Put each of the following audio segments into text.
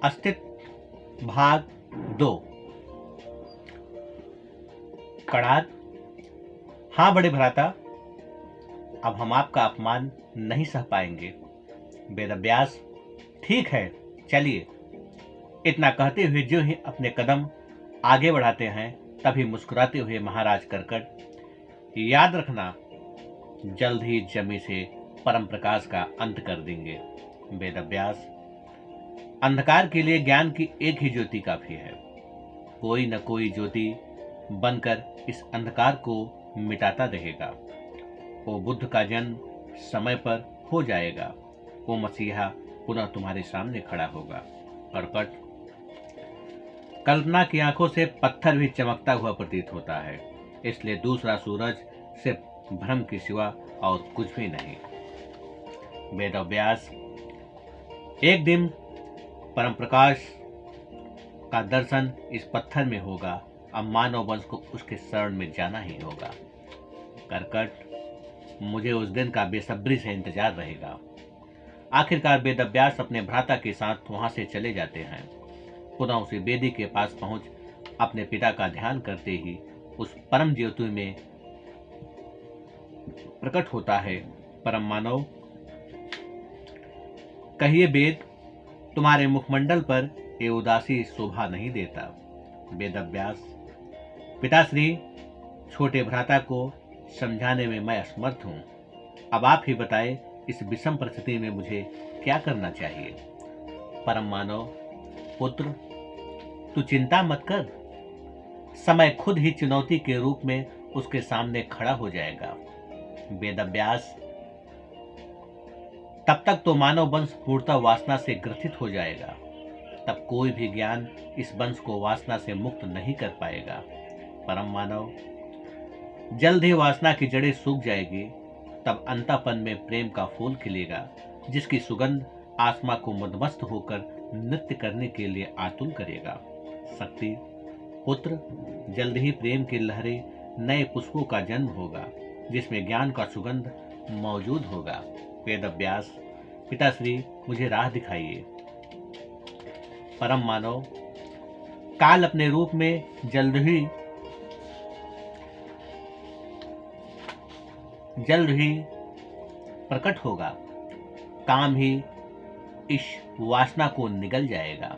अस्तित्व भाग 2। कड़ाद। हाँ बड़े भ्राता, अब हम आपका अपमान नहीं सह पाएंगे। वेदव्यास। ठीक है, चलिए। इतना कहते हुए जो ही अपने कदम आगे बढ़ाते हैं तभी मुस्कुराते हुए महाराज करकट, याद रखना जल्द ही जमी से परम प्रकाश का अंत कर देंगे। वेदव्यास। अंधकार के लिए ज्ञान की एक ही ज्योति काफी है। कोई न कोई ज्योति बनकर इस अंधकार को मिटाता रहेगा। वो बुद्ध का जन्म समय पर हो जाएगा। वो मसीहा पुनः तुम्हारे सामने खड़ा होगा। करकट। कल्पना की आंखों से पत्थर भी चमकता हुआ प्रतीत होता है, इसलिए दूसरा सूरज सिर्फ भ्रम के सिवा और कुछ भी नहीं। वेदव्यास। एक दिन परम प्रकाश का दर्शन इस पत्थर में होगा। अब मानव वंश को उसके शरण में जाना ही होगा। करकट। मुझे उस दिन का बेसब्री से इंतजार रहेगा। आखिरकार वेदव्यास अपने भ्राता के साथ वहां से चले जाते हैं। पुनः उसी वेदी के पास पहुंच अपने पिता का ध्यान करते ही उस परम ज्योति में प्रकट होता है। परम मानव। कहिए वेद, तुम्हारे मुखमंडल पर ये उदासी शोभा नहीं देता। वेदव्यास। पिताश्री, छोटे भ्राता को समझाने में मैं असमर्थ हूं। अब आप ही बताएं, इस विषम परिस्थिति में मुझे क्या करना चाहिए। परम मानव। पुत्र, तू चिंता मत कर। समय खुद ही चुनौती के रूप में उसके सामने खड़ा हो जाएगा। वेदव्यास। तब तक तो मानव वंश पूर्णतः वासना से ग्रसित हो जाएगा। तब कोई भी ज्ञान इस वंश को वासना से मुक्त नहीं कर पाएगा। परम मानव। जल्द ही वासना की जड़ें सूख जाएगी, तब अंतापन में प्रेम का फूल खिलेगा, जिसकी सुगंध आत्मा को मदमस्त होकर नृत्य करने के लिए आतुर करेगा। शक्ति। पुत्र, जल्द ही प्रेम की लहरें नए पुष्पों का जन्म होगा, जिसमें ज्ञान का सुगंध मौजूद होगा। वेदव्यास। पिताश्री, मुझे राह दिखाइए। परम मानव। काल अपने रूप में जल्द ही प्रकट होगा। काम ही इस वासना को निगल जाएगा।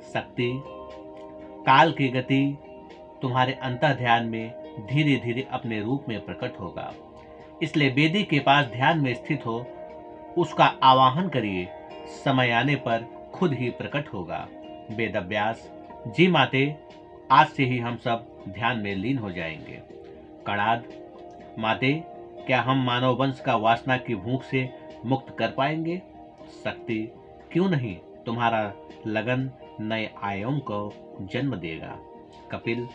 शक्ति। काल की गति तुम्हारे अंतर ध्यान में धीरे धीरे अपने रूप में प्रकट होगा, इसलिए वेदी के पास ध्यान में स्थित हो उसका आवाहन करिए। समय आने पर खुद ही प्रकट होगा। वेदव्यास। जी माते, आज से ही हम सब ध्यान में लीन हो जाएंगे। कड़ाद। माते, क्या हम मानव वंश का वासना की भूख से मुक्त कर पाएंगे। शक्ति। क्यों नहीं, तुम्हारा लगन नए आयाम को जन्म देगा। कपिल।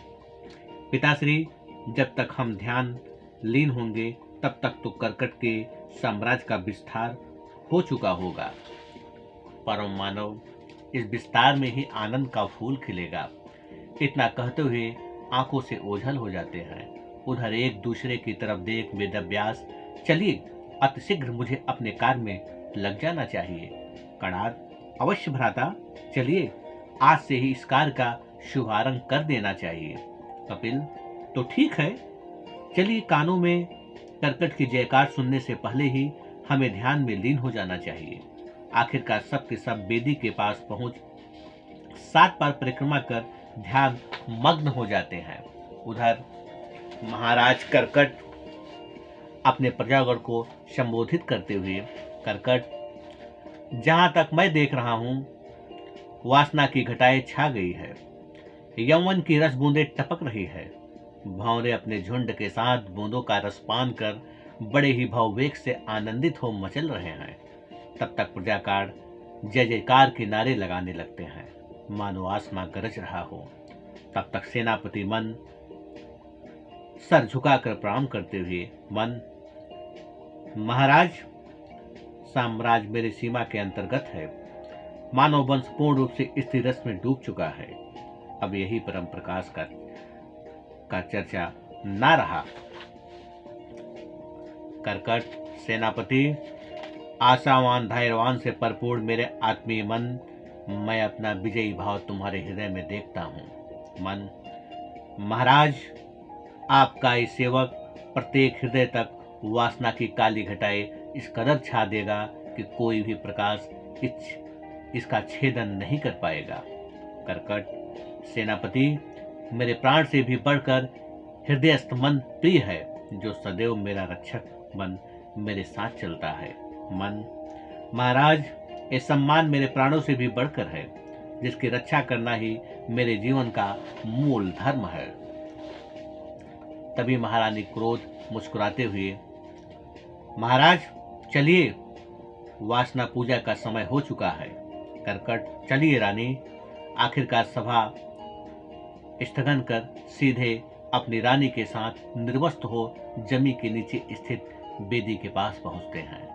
पिताश्री, जब तक हम ध्यान लीन होंगे तब तक तो करकट के साम्राज्य का विस्तार हो चुका होगा। परम मानव। इस विस्तार में ही आनंद का फूल खिलेगा। इतना कहते हुए आंखों से ओझल हो जाते हैं। उधर एक दूसरे की तरफ देख वेदव्यास। चलिए, अतिशीघ्र मुझे अपने कार्य में लग जाना चाहिए। कड़ाद। अवश्य भ्राता, चलिए, आज से ही इस कार्य का शुभारंभ कर देना चाहिए। कपिल। तो ठीक है, चलिए। कानों में करकट की जयकार सुनने से पहले ही हमें ध्यान में लीन हो जाना चाहिए। आखिरकार सब के सब वेदी के पास पहुंच 7 बार परिक्रमा कर ध्यान मग्न हो जाते हैं। उधर महाराज करकट अपने प्रजागण को संबोधित करते हुए। करकट। जहां तक मैं देख रहा हूं, वासना की घटाएं छा गई है। यौवन की रस बूंदें टपक रही है। भंवरे अपने झुंड के साथ बूंदों का रसपान कर बड़े ही भाववेग से आनंदित हो मचल रहे हैं। तब तक प्रजाकार जय जयकार के नारे लगाने लगते हैं, मानो आसमां गरज रहा हो। तब तक सेनापति मन सर झुकाकर प्रणाम करते हुए। मन। महाराज, साम्राज्य मेरी सीमा के अंतर्गत है। मानव वंश पूर्ण रूप से स्थिर रस में डूब चुका है। अब यही परम प्रकाश का चर्चा ना रहा। करकट। सेनापति, आशावान धैर्यवान से परिपूर्ण मेरे आत्मीय मन मैं अपना विजयी भाव तुम्हारे हृदय में देखता हूँ। मन, महाराज, आपका ये सेवक प्रत्येक हृदय तक वासना की काली घटाएं इस कदर छा देगा कि कोई भी प्रकाश इसका छेदन नहीं कर पाएगा। कर्कट, सेनापति, मेरे प्राण से भी बढ़कर हृदयस्थ मन प्रिय है, जो सदैव मेरा रक्षक बन मेरे साथ चलता है। मन, महाराज, ये सम्मान मेरे प्राणों से भी बढ़कर है, जिसकी रक्षा करना ही मेरे जीवन का मूल धर्म है। तभी महारानी क्रोध मुस्कुराते हुए, महाराज चलिए, वासना पूजा का समय हो चुका है। कर्कट, चलिए रानी। आखिरकार सभा स्थगन कर सीधे अपनी रानी के साथ निर्वस्त्र हो जमी के नीचे स्थित वेदी के पास पहुंचते हैं।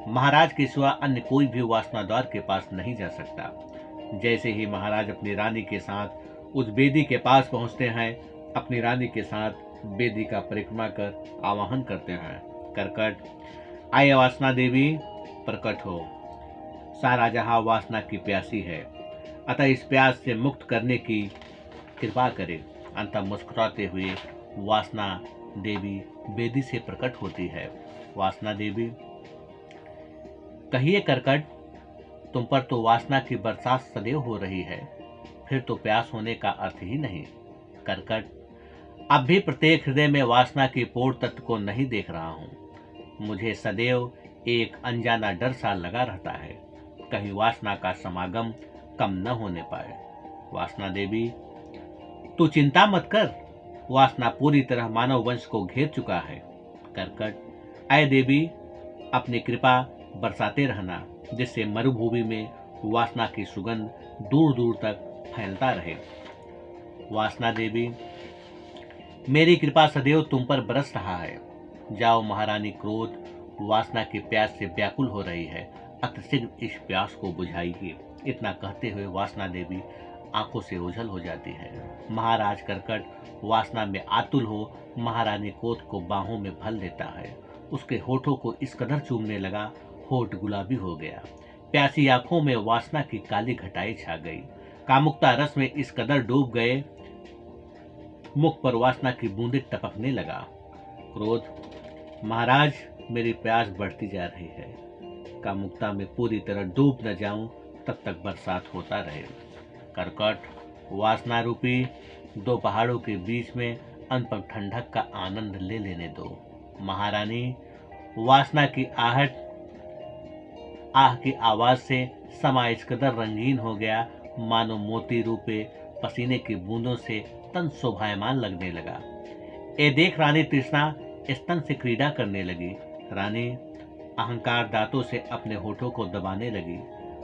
महाराज के सिवा अन्य कोई भी वासना द्वार के पास नहीं जा सकता। जैसे ही महाराज अपनी रानी के साथ उस वेदी के पास पहुंचते हैं, अपनी रानी के साथ वेदी का परिक्रमा कर आवाहन करते हैं। कर्कट, आए वासना देवी, प्रकट हो। सारा जहां वासना की प्यासी है, अतः इस प्यास से मुक्त करने की कृपा करे। अंत मुस्कुराते हुए वासना देवी वेदी से प्रकट होती है। वासना देवी, कहिए कर्कट, तुम पर तो वासना की बरसात सदैव हो रही है, फिर तो प्यास होने का अर्थ ही नहीं। कर्कट, अब भी प्रत्येक हृदय में वासना की पूर्ण तत्व को नहीं देख रहा हूं। मुझे सदैव एक अनजाना डर सा लगा रहता है, कहीं वासना का समागम कम न होने पाए। वासना देवी, तू चिंता मत कर, वासना पूरी तरह मानव वंश को घेर चुका है। कर्कट, आय देवी, अपनी कृपा बरसाते रहना, जिससे मरुभूमि में वासना की सुगंध दूर दूर तक फैलता रहे। वासना देवी, मेरी कृपा सदैव तुम पर बरस रहा है। जाओ, महारानी क्रोध वासना की प्यास से व्याकुल हो रही है, अतिशीघ्र इस प्यास को बुझाइए। इतना कहते हुए वासना देवी आंखों से ओझल हो जाती है। महाराज कर्कट वासना में आतुल हो महारानी क्रोध को बाहों में भर लेता है। उसके होठों को इस कदर चूमने लगा, होठ गुलाबी हो गया। प्यासी आंखों में वासना की काली घटाई छा गई। कामुकता रस में इस कदर डूब गए, मुख पर वासना की बूंदें टपकने लगा। क्रोध, महाराज, मेरी प्यास बढ़ती जा रही है, कामुकता में पूरी तरह डूब न जाऊं तब तक बरसात होता रहे। कर्कट, वासना रूपी दो पहाड़ों के बीच में अनपक ठंडक का आनंद ले लेने दो। महारानी, वासना की आह की आवाज से समा इस कदर रंगीन हो गया, मानो मोती रूपे पसीने की बूंदों से तन शोभायमान लगने लगा। ए देख, रानी तृष्णा स्तन से क्रीड़ा करने लगी। रानी अहंकार दांतों से अपने होठों को दबाने लगी।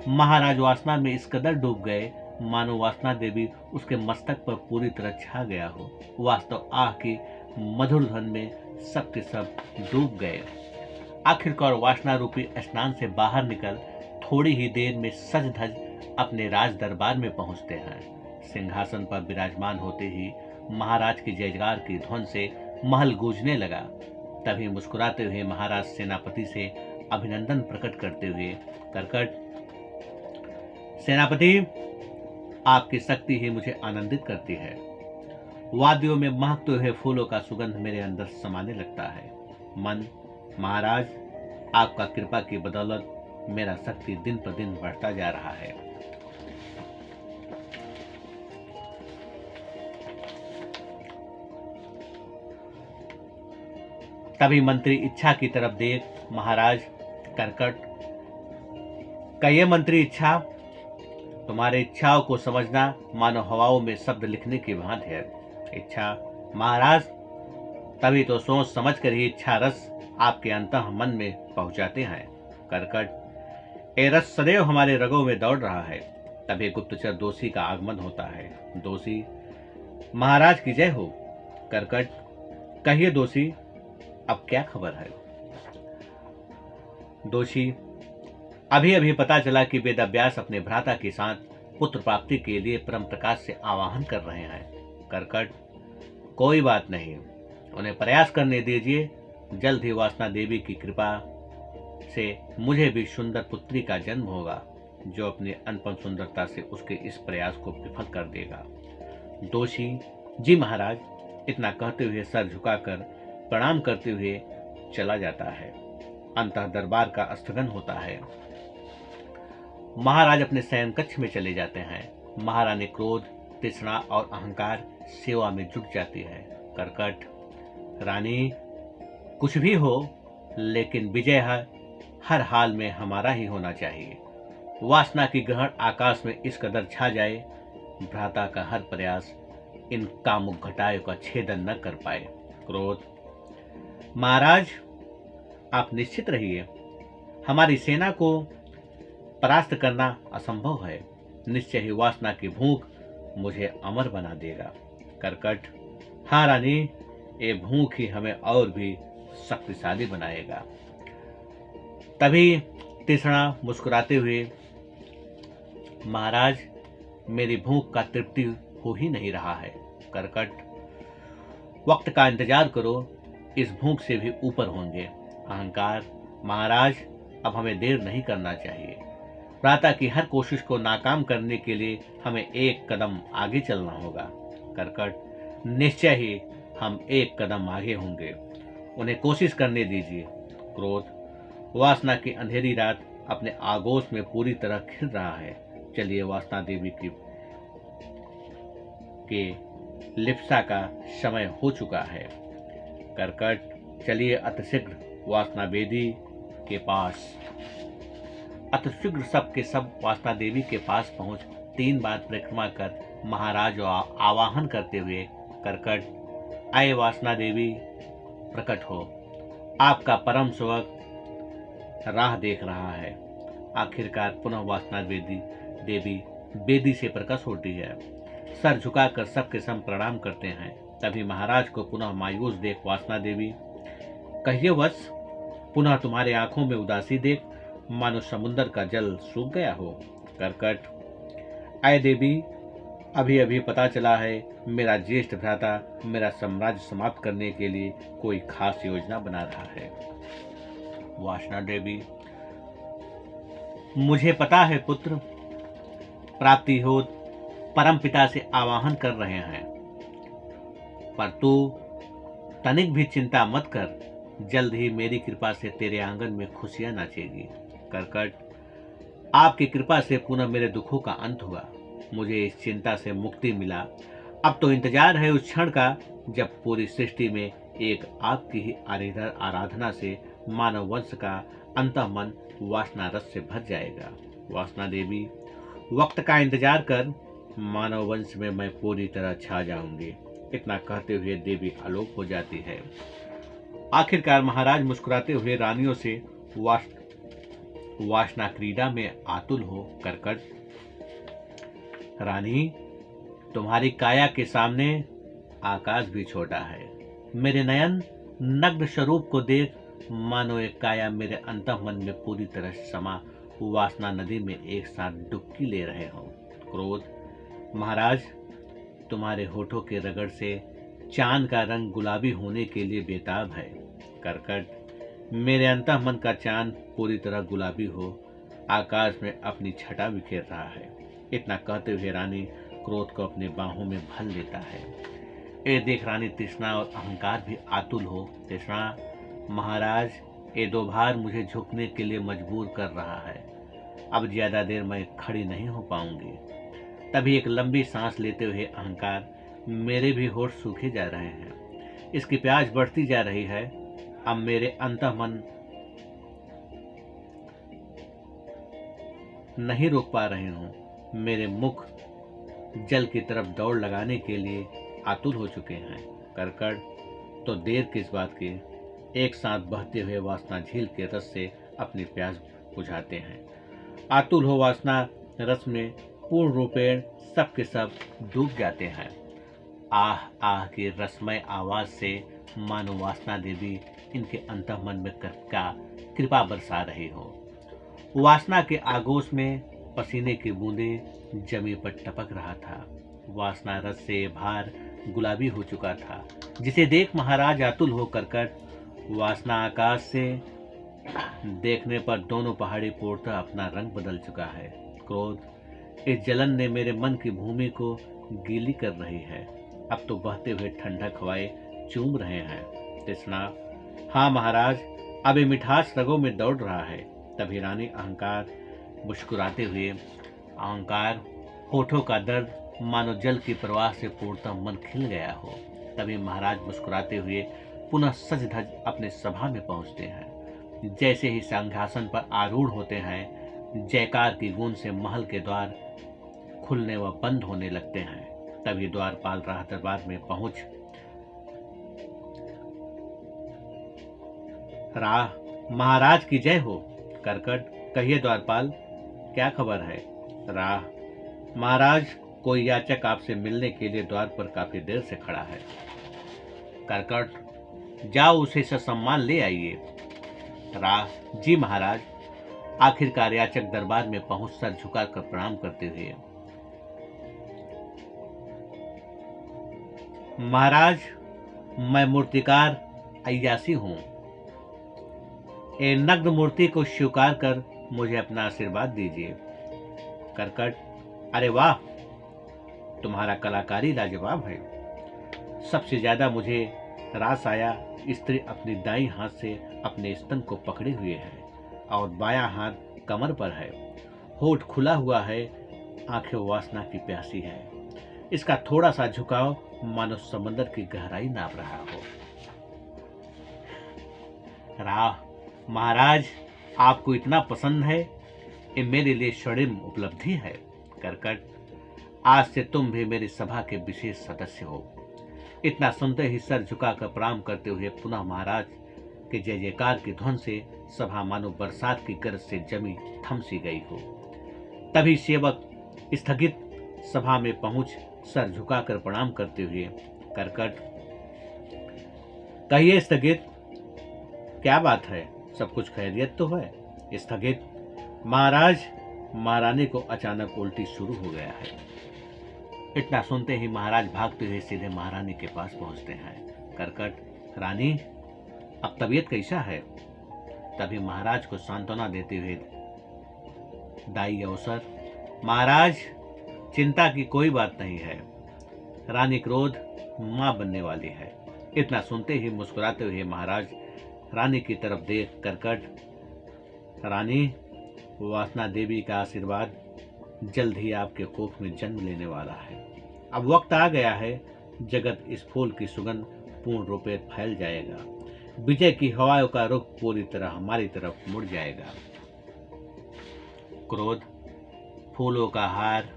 महाराज वासना में इस कदर डूब गए, मानो वासना देवी उसके मस्तक पर पूरी तरह छा गया हो। वास्तव आह की मधुर ध्वनि में सब के सब डूब गए। आखिरकार वासना रूपी स्नान से बाहर निकल थोड़ी ही देर में सज धज अपने राज दरबार में पहुंचते हैं। सिंहासन पर विराजमान होते ही महाराज की जयजयकार की ध्वनि से महल गूंजने लगा। तभी मुस्कुराते हुए महाराज सेनापति से अभिनंदन प्रकट करते हुए, कर्कट, सेनापति, आपकी शक्ति ही मुझे आनंदित करती है। वादियों में महकते हुए फूलों का सुगंध मेरे अंदर समाने लगता है। मन, महाराज, आपका कृपा की बदौलत मेरा शक्ति दिन पर दिन बढ़ता जा रहा है। तभी मंत्री इच्छा की तरफ देख, महाराज कर्कट, कहिए मंत्री इच्छा, तुम्हारी इच्छाओं को समझना मानो हवाओं में शब्द लिखने की भांति है। इच्छा, महाराज, तभी तो सोच समझ कर ही इच्छा रस आपके अंतः मन में पहुंचाते हैं। कर्कट, ये रस सदैव हमारे रगों में दौड़ रहा है। तभी गुप्तचर दोषी का आगमन होता है। दोषी, महाराज की जय हो। कर्कट, कहिए दोषी, अब क्या खबर है। दोषी, अभी अभी पता चला कि वेदव्यास अपने भ्राता के साथ पुत्र प्राप्ति के लिए परम प्रकाश से आवाहन कर रहे हैं। कर्कट, कोई बात नहीं, उन्हें प्रयास करने दीजिए। जल्द ही वासना देवी की कृपा से मुझे भी सुंदर पुत्री का जन्म होगा। जो अपनी अनुपम सुंदरता से उसके इस प्रयास को विफल कर देगा। दोषी जी महाराज, इतना कहते हुए सर झुकाकर प्रणाम करते हुए चला जाता है। अंतः दरबार का स्थगन होता है। महाराज अपने शयन कक्ष में चले जाते हैं। महारानी क्रोध, तृष्णा और अहंकार सेवा में जुट जाती है। कर्कट, रानी कुछ भी हो, लेकिन विजय हर हाल में हमारा ही होना चाहिए। वासना की ग्रहण आकाश में इस कदर छा जाए, भ्राता का हर प्रयास इन कामुक घटायों का छेदन न कर पाए। क्रोध, महाराज आप निश्चित रहिए, हमारी सेना को परास्त करना असंभव है। निश्चय ही वासना की भूख मुझे अमर बना देगा। कर्कट, हाँ रानी, ये भूख ही हमें और भी शक्तिशाली बनाएगा। तभी तृष्णा मुस्कुराते हुए, महाराज मेरी भूख का तृप्ति हो ही नहीं रहा है। कर्कट, वक्त का इंतजार करो, इस भूख से भी ऊपर होंगे। अहंकार, महाराज अब हमें देर नहीं करना चाहिए। भ्राता की हर कोशिश को नाकाम करने के लिए हमें एक कदम आगे चलना होगा। कर्कट, निश्चय ही हम एक कदम आगे होंगे, उन्हें कोशिश करने दीजिए। क्रोध, वासना की अंधेरी रात अपने आगोश में पूरी तरह खिल रहा है। चलिए वासना देवी के लिप्सा का समय हो चुका है। कर्कट, चलिए अतिशीघ्र वासना देवी के पास। अतिशीघ्र सब के सब वासना देवी के पास पहुंच 3 बार परिक्रमा कर महाराज आवाहन करते हुए, कर्कट, आए वासना देवी, प्रकट हो। आपका परम सेवक राह देख रहा है। आखिरकार पुनः वासना देवी बेदी से प्रकट होती है। सर झुकाकर सबके सम प्रणाम करते हैं। तभी महाराज को पुनः मायूस देख वासना देवी, कहिए वत्स, पुनः तुम्हारे आंखों में उदासी देख मानो समुद्र का जल सूख गया हो। कर्कट, आय देवी, अभी अभी पता चला है मेरा ज्येष्ठ भ्राता मेरा साम्राज्य समाप्त करने के लिए कोई खास योजना बना रहा है। वासना देवी, मुझे पता है पुत्र, प्राप्ति हो परम पिता से आवाहन कर रहे हैं, पर तू तनिक भी चिंता मत कर, जल्द ही मेरी कृपा से तेरे आंगन में खुशियां नाचेगी। कर्कट, आपकी कृपा से पुनः मेरे दुखों का अंत हुआ, मुझे इस चिंता से मुक्ति मिला। अब तो इंतजार है उस क्षण का जब पूरी सृष्टि में एक आपकी ही आराधना से मानव वंश का अंतःमन वासना रस से भर जाएगा। वासना देवी, वक्त का इंतजार कर, मानव वंश में मैं पूरी तरह छा जाऊंगी। इतना कहते हुए देवी आलोक हो जाती है। आखिरकार महाराज मुस्कुराते हुए रानियों से वासना क्रीड़ा में आतुल हो। कर्कट, रानी, तुम्हारी काया के सामने आकाश भी छोटा है। मेरे नयन नग्न स्वरूप को देख मानो एक काया मेरे अंतःमन में पूरी तरह समा वासना नदी में एक साथ डुबकी ले रहे हो। क्रोध, महाराज, तुम्हारे होठों के रगड़ से चांद का रंग गुलाबी होने के लिए बेताब है। कर्कट, मेरे अंतःमन का चांद पूरी तरह गुलाबी हो आकाश में अपनी छटा बिखेर रहा है। इतना कहते हुए रानी क्रोध को अपने बाहों में भर लेता है। ये देख रानी तृष्णा और अहंकार भी आतुल हो। तृष्णा, महाराज, ये 2 भार मुझे झुकने के लिए मजबूर कर रहा है, अब ज्यादा देर मैं खड़ी नहीं हो पाऊंगी। तभी एक लंबी सांस लेते हुए अहंकार, मेरे भी होठ सूखे जा रहे हैं, इसकी प्यास बढ़ती जा रही है, अब मेरे अंतःमन नहीं रोक पा रहे हूं, मेरे मुख जल की तरफ दौड़ लगाने के लिए आतुर हो चुके हैं। कर्कट, तो देर किस बात की, एक साथ बहते हुए वासना झील के रस से अपनी प्यास बुझाते हैं। आतुर हो वासना रस में पूर्ण रूपेण सब के सब डूब जाते हैं। आह आह की रसमय आवाज से मानो वासना देवी इनके अंतःमन में कृपा बरसा रही हो। वासना के आगोश में पसीने की बूंदें जमी पर टपक रहा था। वासना रस से भार गुलाबी हो चुका था, जिसे देख महाराज आतुल हो कर्कट, वासना आकाश से देखने पर दोनों पहाड़ी पूर्णतः अपना रंग बदल चुका है। क्रोध, इस जलन ने मेरे मन की भूमि को गीली कर रही है। अब तो बहते हुए ठंडक हवाएं चूम रहे हैं। तृष्णा, हाँ महाराज, अब ये मिठास रगों में दौड़ रहा है। तभी रानी अहंकार मुस्कुराते हुए, अहंकार होठों का दर्द मानो जल की प्रवाह से पूर्णतः मन खिल गया हो। तभी महाराज मुस्कुराते हुए पुनः सज धज अपने सभा में पहुंचते हैं। जैसे ही सिंहासन पर आरूढ़ होते हैं, जयकार की गूंज से महल के द्वार खुलने व बंद होने लगते हैं। तभी द्वारपाल राह दरबार में पहुंच राह, महाराज की जय हो। करकट, कहिए द्वारपाल, क्या खबर है। राह, महाराज, कोई याचक आपसे मिलने के लिए द्वार पर काफी देर से खड़ा है। करकट, जाओ उसे ससम्मान ले आइए। राह, जी महाराज। आखिरकार याचक दरबार में पहुंच सर झुकाकर प्रणाम करते हुए, महाराज, मैं मूर्तिकार अय्यासी हूं। ए नग्न मूर्ति को स्वीकार कर मुझे अपना आशीर्वाद दीजिए। करकट, अरे वाह, तुम्हारा कलाकारी लाजवाब है। सबसे ज्यादा मुझे रास आया, स्त्री अपनी दाईं हाथ से अपने स्तन को पकड़े हुए है और बायां हाथ कमर पर है। होठ खुला हुआ है, आंखें वासना की प्यासी है। इसका थोड़ा सा झुकाव मानो समंदर की गहराई नाप रहा हो। राह, महाराज, आपको इतना पसंद है, ये मेरे लिए स्वर्णिम उपलब्धि है। करकट, आज से तुम भी मेरी सभा के विशेष सदस्य हो। इतना सुनते ही सर झुकाकर प्रणाम करते हुए पुनः महाराज के जय जयकार की ध्वन से सभा मानो बरसात की गरज से जमी थम सी गई हो। तभी सेवक स्थगित सभा में पहुंच सर झुकाकर प्रणाम करते हुए, करकट, कहिए स्थगित, क्या बात है, सब कुछ खैरियत तो है। स्थगित, महाराज, महारानी को अचानक उल्टी शुरू हो गया है। इतना सुनते ही महाराज भागते हुए सीधे महारानी के पास पहुंचते हैं। करकट, रानी, अब तबीयत कैसा है। तभी महाराज को सांत्वना देते हुए दाई अवसर, महाराज, चिंता की कोई बात नहीं है। रानी क्रोध मां बनने वाली है। इतना सुनते ही मुस्कुराते हुए महाराज रानी की तरफ देख, करकट, रानी, वासना देवी का आशीर्वाद जल्द ही आपके कोख में जन्म लेने वाला है। अब वक्त आ गया है, जगत इस फूल की सुगंध पूर्ण रूपे फैल जाएगा। विजय की हवाओं का रुख पूरी तरह हमारी तरफ मुड़ जाएगा। क्रोध, फूलों का हार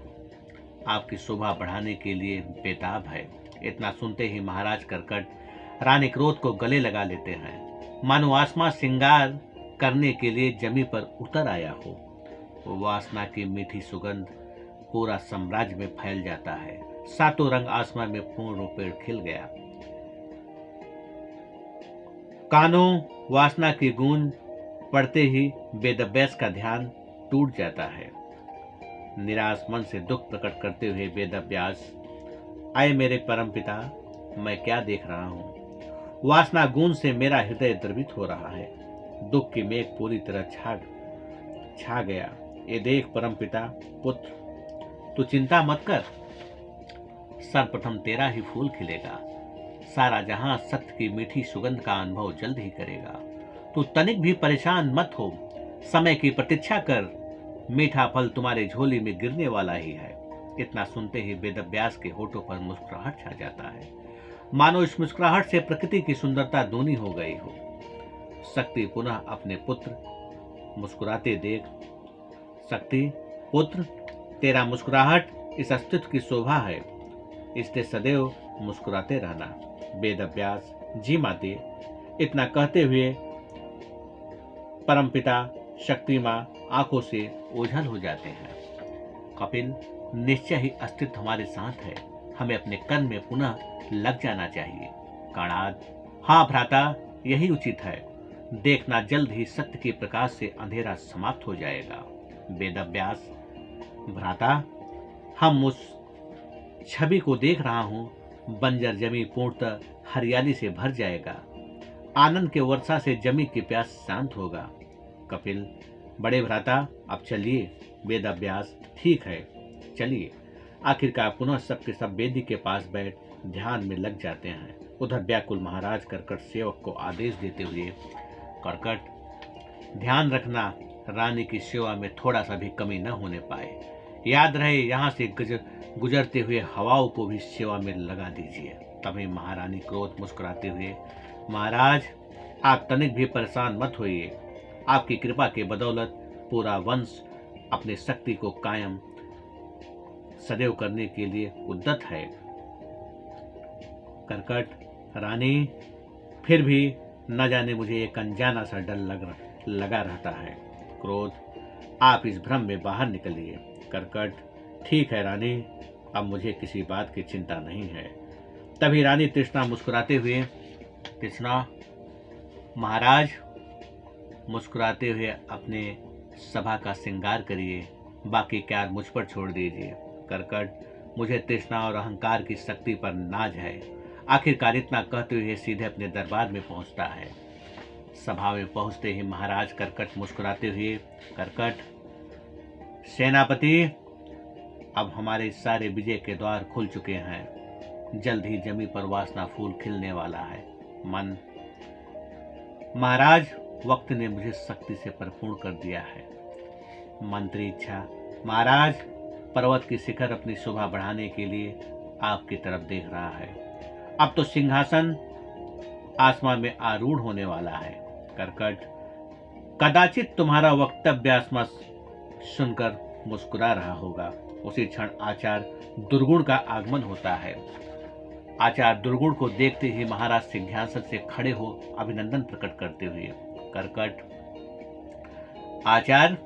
आपकी शोभा बढ़ाने के लिए बेताब है। इतना सुनते ही महाराज करकट रानी क्रोध को गले लगा लेते हैं, मानो आसमां श्रृंगार करने के लिए जमी पर उतर आया हो। वासना की मीठी सुगंध पूरा साम्राज्य में फैल जाता है। सातों रंग आसमान में पूर्ण रूप से खिल गया। कानों वासना की गूंज पड़ते ही वेदव्यास का ध्यान टूट जाता है। निराश मन से दुख प्रकट करते हुए वेदव्यास, आए मेरे परमपिता, मैं क्या देख रहा हूँ। वासना गूंज से मेरा हृदय द्रवित हो रहा है। दुख की मेघ पूरी तरह छा गया। ये देख परमपिता, पुत्र, तू चिंता मत कर, सर्वप्रथम तेरा ही फूल खिलेगा। सारा जहां सत्य की मीठी सुगंध का अनुभव जल्द ही करेगा। तू तनिक भी परेशान मत हो, समय की प्रतीक्षा कर, मीठा फल तुम्हारे झोली में गिरने वाला ही है। इतना सुनते ही वेदव्यास के होठों पर मुस्कुराहट छा जाता है, मानो इस मुस्कुराहट से प्रकृति की सुंदरता दूनी हो गई हो। शक्ति पुनः अपने पुत्र मुस्कुराते देख, शक्ति, पुत्र, तेरा मुस्कुराहट इस अस्तित्व की शोभा है, इससे सदैव मुस्कुराते रहना। वेदव्यास, जी माते। इतना कहते हुए परमपिता शक्ति मां आंखों से ओझल हो जाते हैं। कपिल, निश्चय ही अस्तित्व हमारे साथ है, हमें अपने कर्म में पुनः लग जाना चाहिए। काणाद, हाँ भ्राता, यही उचित है। देखना जल्द ही सत्य के प्रकाश से अंधेरा समाप्त हो जाएगा। वेदव्यास, भ्राता, हम उस छवि को देख रहा हूं, बंजर जमी पूर्णतः हरियाली से भर जाएगा। आनंद के वर्षा से जमी की प्यास शांत होगा। कपिल, बड़े भ्राता अब चलिए, वेद अभ्यास ठीक है, चलिए। आखिरकार पुनः सबके सब वेदी के पास बैठ ध्यान में लग जाते हैं। उधर व्याकुल महाराज कर्कट सेवक को आदेश देते हुए, कर्कट ध्यान रखना, रानी की सेवा में थोड़ा सा भी कमी न होने पाए। याद रहे, यहाँ से गुजरते हुए हवाओं को भी सेवा में लगा दीजिए। तभी महारानी क्रोध मुस्कुराते हुए, महाराज आप तनिक भी परेशान मत होइए, आपकी कृपा के बदौलत पूरा वंश अपने शक्ति को कायम सदैव करने के लिए उद्यत है। कर्कट, रानी, फिर भी न जाने मुझे एक अनजाना सा डर लगा रहता है। क्रोध, आप इस भ्रम में बाहर निकलिए। कर्कट, ठीक है रानी, अब मुझे किसी बात की चिंता नहीं है। तभी रानी तृष्णा मुस्कुराते हुए, तृष्णा, महाराज मुस्कुराते हुए अपने सभा का श्रृंगार करिए, बाकी कार्य मुझ पर छोड़ दीजिए। कर्कट, मुझे तृष्णा और अहंकार की शक्ति पर नाज है। आखिरकार इतना कहते हुए सीधे अपने दरबार में पहुंचता है। सभा में पहुंचते ही महाराज कर्कट मुस्कुराते हुए, कर्कट, सेनापति, अब हमारे सारे विजय के द्वार खुल चुके हैं, जल्द ही जमी पर वासना फूल खिलने वाला है। मन, महाराज वक्त ने मुझे शक्ति से परिपूर्ण कर दिया है। मंत्री इच्छा, महाराज पर्वत की शिखर अपनी शोभा बढ़ाने के लिए आपकी तरफ देख रहा है। अब तो सिंहासन आसमान में आरूढ़ होने वाला है। कर्कट, कदाचित तुम्हारा वक्तव्य आसमान सुनकर मुस्कुरा रहा होगा। उसी क्षण आचार्य दुर्गुण का आगमन होता है। आचार्य दुर्गुण को देखते ही महाराज सिंहासन से खड़े हो अभिनंदन प्रकट करते हुए, कर्कट, आचार्य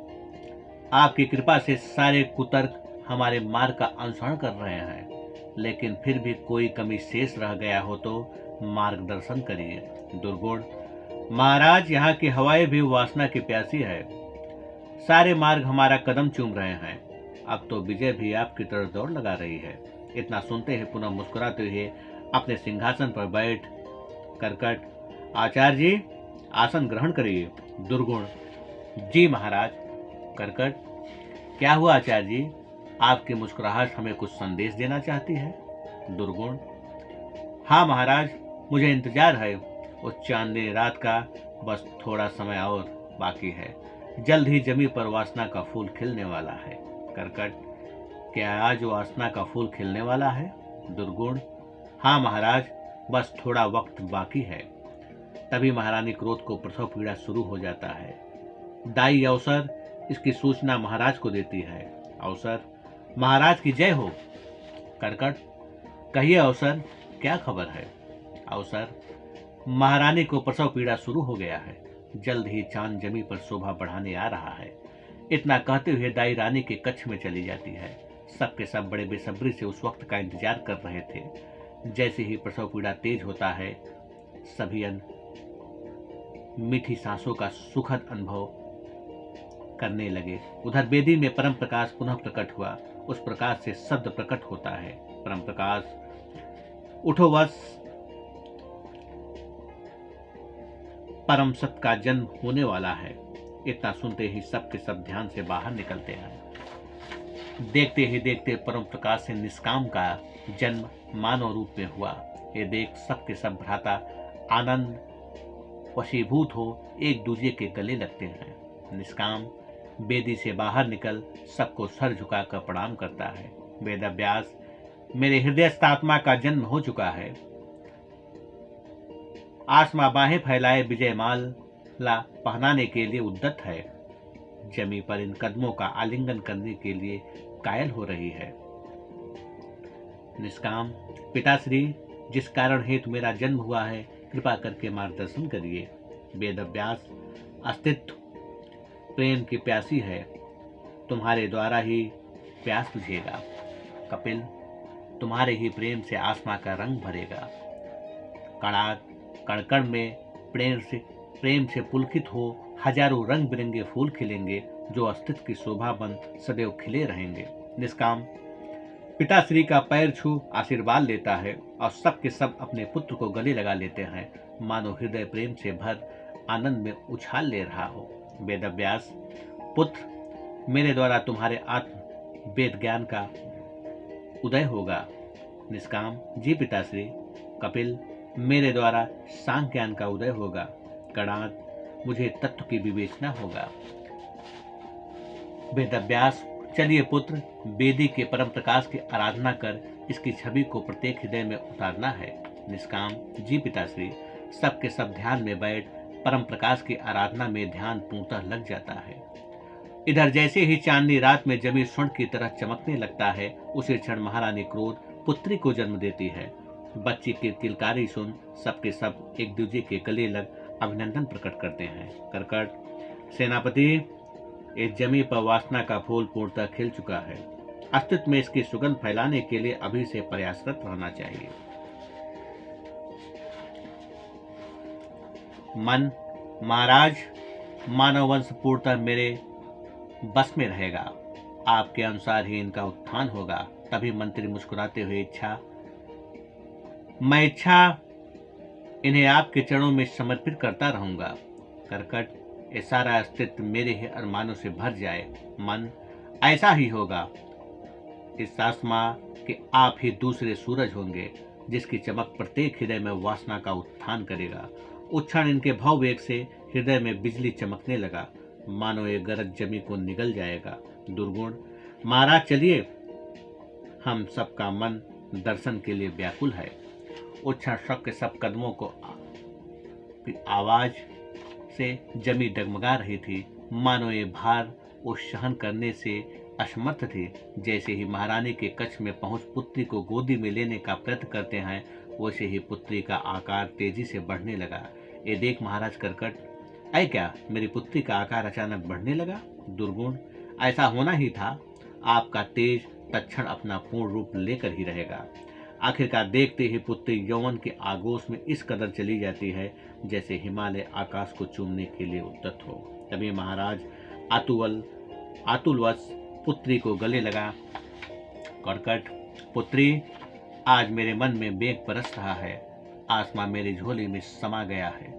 आपकी कृपा से सारे कुतर्क हमारे मार्ग का अनुसरण कर रहे हैं, लेकिन फिर भी कोई कमी शेष रह गया हो तो मार्गदर्शन करिए। दुर्गुण, महाराज यहाँ की हवाएं भी वासना की प्यासी है, सारे मार्ग हमारा कदम चूम रहे हैं, अब तो विजय भी आपकी तरफ दौड़ लगा रही है। इतना सुनते ही पुनः मुस्कुराते हुए अपने सिंहासन पर बैठ कर्कट, आचार्य जी आसन ग्रहण करिए। दुर्गुण, जी महाराज। कर्कट, क्या हुआ आचार्य जी, आपकी मुस्कुराहट हमें कुछ संदेश देना चाहती है? दुर्गुण, हाँ महाराज, मुझे इंतजार है उस चांदनी रात का, बस थोड़ा समय और बाकी है, जल्द ही जमी पर वासना का फूल खिलने वाला है। कर्कट, क्या आज वासना का फूल खिलने वाला है? दुर्गुण, हाँ महाराज, बस थोड़ा वक्त बाकी है। तभी महारानी क्रोध को प्रसव पीड़ा शुरू हो जाता है। दाई अवसर इसकी सूचना महाराज को देती है। अवसर, महाराज की जय हो। कर्कट, कहिए अवसर, क्या खबर है? अवसर, महारानी को प्रसव पीड़ा शुरू हो गया है, जल्द ही चांद जमी पर शोभा बढ़ाने आ रहा है। इतना कहते हुए दाई रानी के कक्ष में चली जाती है। सबके सब बड़े बेसब्री से उस वक्त का इंतजार कर रहे थे। जैसे ही प्रसव पीड़ा तेज होता है, सभी मीठी सांसों का सुखद अनुभव करने लगे। उधर वेदी में परम प्रकाश पुनः प्रकट हुआ। उस प्रकाश से शब्द प्रकट होता है, परम प्रकाश, उठो वश, परम सत्य का जन्म होने वाला है। इतना सुनते ही सबके सब ध्यान से बाहर निकलते हैं। देखते ही देखते परम प्रकाश से निष्काम का जन्म मानव रूप में हुआ। ये देख सबके सब भ्राता आनंद वशीभूत हो एक दूसरे के गले लगते हैं। निष्काम वेदी से बाहर निकल सबको सर झुकाकर प्रणाम करता है। वेदव्यास, मेरे हृदयस्थ आत्मा का जन्म हो चुका है। आसमा बाहें फैलाए विजयमाला पहनाने के लिए उद्यत है। जमी पर इन कदमों का आलिंगन करने के लिए कायल हो रही है। निष्काम, पिताश्री, जिस कारण हेतु मेरा जन्म हुआ है, कृपा करके मार्गदर्शन करिए। वेदव्यास, अस्तित्व प्रेम की प्यासी है, तुम्हारे द्वारा ही प्यास बुझेगा। कपिल, तुम्हारे ही प्रेम से आसमां का रंग भरेगा। कणाद, कणकण में प्रेम से पुलकित हो हजारों रंग बिरंगे फूल खिलेंगे, जो अस्तित्व की शोभा बन सदैव खिले रहेंगे। निष्काम पिताश्री का पैर छू आशीर्वाद लेता है और सबके सब अपने पुत्र को गले लगा लेते हैं, मानो हृदय प्रेम से भर आनंद में उछाल ले रहा हो। वेदव्यास, पुत्र, मेरे द्वारा तुम्हारे आत्म वेद ज्ञान का उदय होगा। निष्काम, जी पिताश्री। कपिल, मेरे द्वारा सांख्य ज्ञान का उदय होगा। कणाद, मुझे तत्व की विवेचना होगा। वेदाभ्यास, चलिए पुत्र, वेदी के परम प्रकाश की आराधना कर इसकी छवि को प्रत्येक हृदय में उतारना है। निष्काम, जी पिताश्री। सबके सब ध्यान में बैठ परम प्रकाश की आराधना में ध्यान पूर्णतः लग जाता है। इधर जैसे ही चांदनी रात में जमी स्वर्ण की तरह चमकने लगता है, उसी क्षण महारानी क्रोध पुत्री को जन्म देती है। बच्ची की किलकारी सुन सबके सब एक दूसरे के गले लग अभिनंदन प्रकट करते हैं। कर्कट, सेनापति, इस जमी पर वासना का फूल पूर्णतः खिल चुका है। अस्तित्व में इसकी सुगंध फैलाने के लिए अभी से प्रयासरत रहना चाहिए। मन, महाराज, मानव वंश पूर्णतः मेरे बस में रहेगा। आपके अनुसार ही इनका उत्थान होगा। तभी मंत्री मुस्कुराते हुए मैं इच्छा इन्हें आपके चरणों में समर्पित करता रहूंगा। कर्कट, ये सारा अस्तित्व मेरे ही अरमानों से भर जाए। मन, ऐसा ही होगा। इस आसमां के आप ही दूसरे सूरज होंगे, जिसकी चमक प्रत्येक हृदय में वासना का उत्थान करेगा। उस क्षण इनके भाववेग से हृदय में बिजली चमकने लगा, मानो ये गरज जमी को निगल जाएगा। दुर्गुण, महाराज चलिए, हम सबका मन दर्शन के लिए व्याकुल है। उस क्षण सबके सब कदमों को आवाज से जमी डगमगा रही थी, मानो ये भार वो सहन करने से असमर्थ थी। जैसे ही महारानी के कक्ष में पहुंच पुत्री को गोदी में लेने का प्रयत्न करते हैं, वैसे ही पुत्री का आकार तेजी से बढ़ने लगा। ये देख महाराज कर्कट, ऐ क्या, मेरी पुत्री का आकार अचानक बढ़ने लगा? दुर्गुण, ऐसा होना ही था। आपका तेज तत्क्षण अपना पूर्ण रूप लेकर ही रहेगा। आखिरकार देखते ही पुत्री यौवन के आगोश में इस कदर चली जाती है जैसे हिमालय आकाश को चूमने के लिए उद्यत हो। तभी महाराज आतुलवश पुत्री को गले लगा। कर्कट, पुत्री, आज मेरे मन में मेघ बरस रहा है। आसमां मेरी झोली में समा गया है।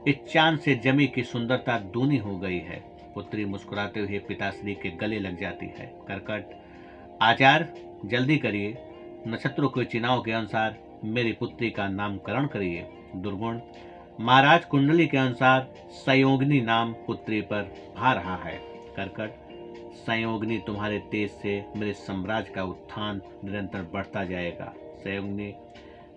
इस चांद से जमी की सुंदरता दूनी हो गई है। पुत्री मुस्कुराते हुए पिताश्री के गले लग जाती है। कर्कट, आचार्य जल्दी करिए, नक्षत्रों के चुनाव के अनुसार मेरी पुत्री का नामकरण करिए। दुर्गुण, महाराज कुंडली के अनुसार संयोगिनी नाम पुत्री पर भा रहा है। कर्कट, संयोगिनी तुम्हारे तेज से मेरे साम्राज्य का उत्थान निरंतर बढ़ता जाएगा। संयोगिनी,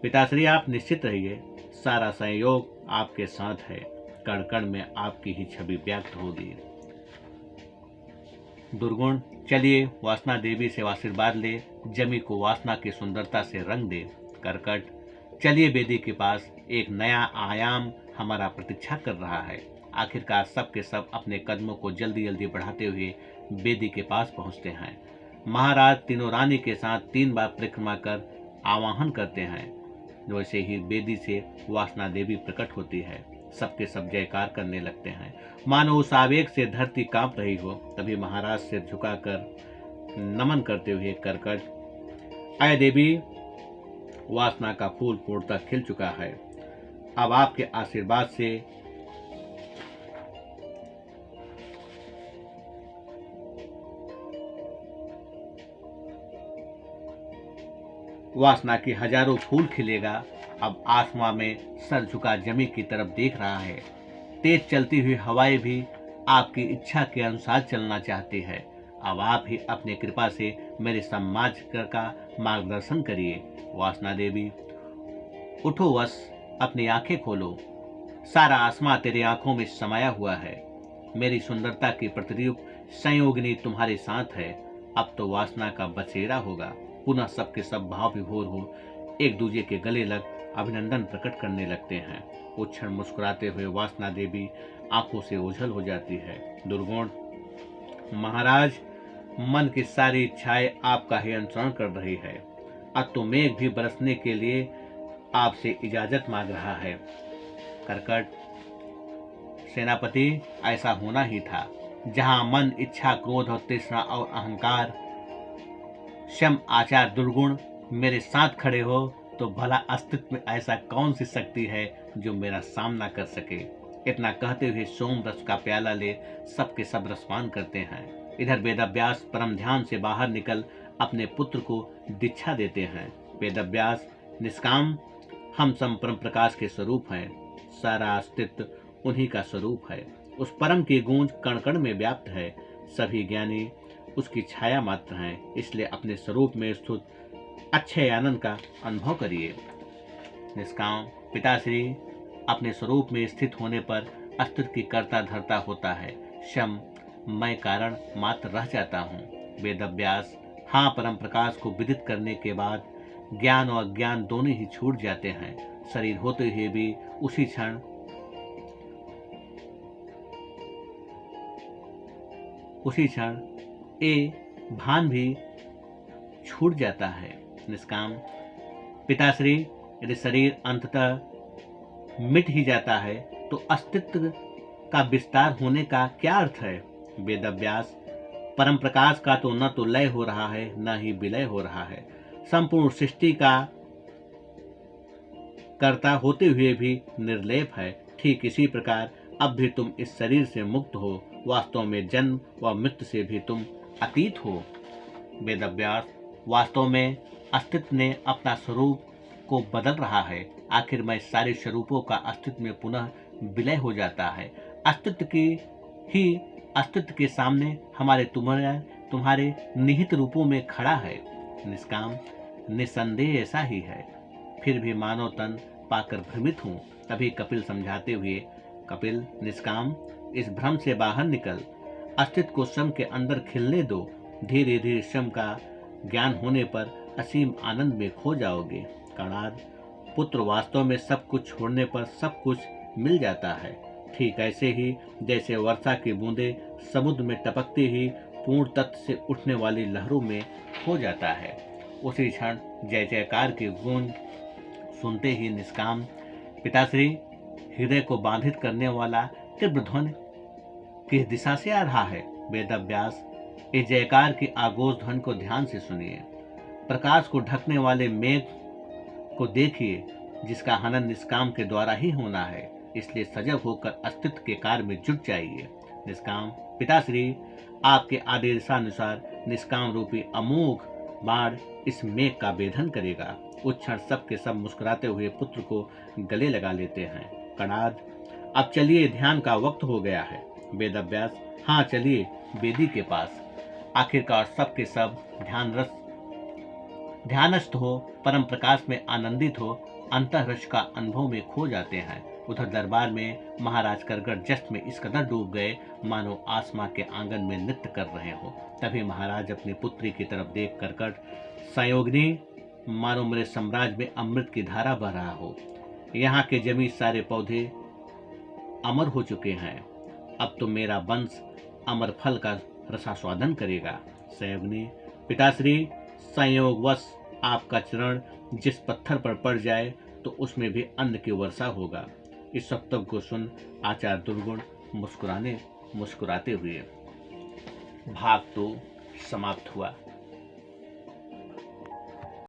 पिताश्री आप निश्चित रहिए, सारा संयोग आपके साथ है। कण कण में आपकी ही छवि व्यक्त होगी। दुर्गुण, चलिए वासना देवी से आशीर्वाद ले, जमी को वासना की सुंदरता से रंग दे। कर्कट, चलिए वेदी के पास, एक नया आयाम हमारा प्रतीक्षा कर रहा है। आखिरकार सब के सब अपने कदमों को जल्दी जल्दी बढ़ाते हुए वेदी के पास पहुंचते हैं। महाराज तीनों रानी के साथ 3 बार परिक्रमा कर आवाहन करते हैं। वैसे ही वेदी से वासना देवी प्रकट होती है। सबके सब जयकार करने लगते हैं, मानो उस आवेग से धरती कांप रही हो। तभी महाराज सिर झुकाकर नमन करते हुए कर्कट, अय देवी, वासना का फूल पूर्णतः खिल चुका है। अब आपके आशीर्वाद से वासना की हजारों फूल खिलेगा। अब आसमां में सर झुका जमी की तरफ देख रहा है। तेज चलती हुई हवाएं भी आपकी इच्छा के अनुसार चलना चाहती है। अब आप ही अपने कृपा से मेरे समाज का मार्गदर्शन करिए। वासना देवी, उठो वश, अपनी आंखें खोलो। सारा आसमां तेरी आंखों में समाया हुआ है। मेरी सुंदरता की प्रतिरूप संयोगिनी तुम्हारे साथ है। अब तो वासना का बसेरा होगा। पुनः सबके सब भाव विभोर हो एक दूसरे के गले लग अभिनंदन प्रकट करने लगते हैं। उस क्षण मुस्कुराते हुए वासना देवी आंखों से ओझल हो जाती है। दुर्गुण, महाराज, मन की सारी इच्छाएं आपका ही अनुसरण कर रही है। अब तो मेघ भी बरसने के लिए आपसे इजाजत मांग रहा है। कर्कट, सेनापति, ऐसा होना ही था। जहां मन, इच्छा, क्रोध और तृष्णा और अहंकार शम आचार दुर्गुण मेरे साथ खड़े हो, तो भला अस्तित्व में ऐसा कौन सी शक्ति है जो मेरा सामना कर सके। इतना कहते हुए सोम रस का प्याला ले सबके सब रसपान करते हैं। इधर वेदव्यास परम ध्यान से बाहर निकल अपने पुत्र को दीक्षा देते हैं। वेदव्यास निष्काम हम सम परम प्रकाश के स्वरूप हैं। सारा अस्तित्व उन्हीं का स्वरूप है। उस परम की गूंज कण कण में व्याप्त है। सभी ज्ञानी उसकी छाया मात्र हैं। इसलिए अपने स्वरूप में स्थित अच्छे आनंद का अनुभव करिए। निष्काम पिताश्री अपने स्वरूप में स्थित होने पर अस्तित्व की कर्ता धर्ता होता है। शम मैं कारण मात्र रह जाता हूँ। वेदव्यास हाँ परम प्रकाश को विदित करने के बाद ज्ञान और अज्ञान दोनों ही छूट जाते हैं। शरीर होते हुए भी उसी क्षण ए भान भी छूट जाता है। निष्काम पिताश्री यदि शरीर अंततः मिट ही जाता है तो अस्तित्व का विस्तार होने का क्या अर्थ है? वेदव्यास परम प्रकाश का तो न तो लय हो रहा है न ही विलय हो रहा है। संपूर्ण सृष्टि का कर्ता होते हुए भी निर्लेप है। ठीक इसी प्रकार अब भी तुम इस शरीर से मुक्त हो। वास्तव में जन्म व मृत्यु से भी तुम अतीत हो। वेदव्यास वास्तव में अस्तित्व ने अपना स्वरूप को बदल रहा है। आखिर में सारे स्वरूपों का अस्तित्व में पुनः विलय हो जाता है। अस्तित्व की ही अस्तित्व के सामने हमारे तुम्हारे निहित रूपों में खड़ा है। निष्काम निसंदेह ऐसा ही है। फिर भी मानव तन पाकर भ्रमित हूँ। तभी कपिल समझाते हुए, कपिल निष्काम इस भ्रम से बाहर निकल, अस्तित्व को स्वयं के अंदर खिलने दो। धीरे धीरे स्वयं का ज्ञान होने पर असीम आनंद में खो जाओगे। कणाद पुत्र वास्तव में सब कुछ छोड़ने पर सब कुछ मिल जाता है। ठीक ऐसे ही जैसे वर्षा की बूंदें समुद्र में टपकते ही पूर्ण तत्व से उठने वाली लहरों में खो जाता है। उसी क्षण जय जयकार की गूंज सुनते ही निष्काम पिताश्री हृदय को बाधित करने वाला तीव्र ध्वनि किस दिशा से आ रहा है? वेदव्यास इस जयकार की आगोश ध्वनि को ध्यान से सुनिए। प्रकाश को ढकने वाले मेघ को देखिए जिसका हनन निष्काम के द्वारा ही होना है। इसलिए सजग होकर अस्तित्व के कार्य में जुट जाइए। निष्काम पिताश्री आपके आदेशानुसार निष्काम रूपी अमोघ बाण इस मेघ का भेदन करेगा। उस क्षण सबके सब मुस्कुराते हुए पुत्र को गले लगा लेते हैं। कणाद अब चलिए, ध्यान का वक्त हो गया है। वेदव्यास हाँ चलिए वेदी के पास। आखिरकार सबके सब ध्यानस्थ हो, परम प्रकाश में आनंदित हो, अंतःरस का अनुभव में खो जाते हैं। उधर दरबार में महाराज करगढ़ जश्न में इस कदर डूब गए मानो आसमां के आंगन में नृत्य कर रहे हो। तभी महाराज अपनी पुत्री की तरफ देख कर संयोगिनी मानो मेरे साम्राज्य में अमृत की धारा बह रहा हो। यहाँ के जमी सारे पौधे अमर हो चुके हैं। अब तो मेरा वंश अमर फल का रसास्वादन करेगा। संयोगिनी पिताश्री संयोगवश आपका चरण जिस पत्थर पर पड़ जाए तो उसमें भी अन्न की वर्षा होगा। इस वक्तव्य को सुन आचार्य दुर्गुण मुस्कुराते हुए भाग 2 समाप्त हुआ।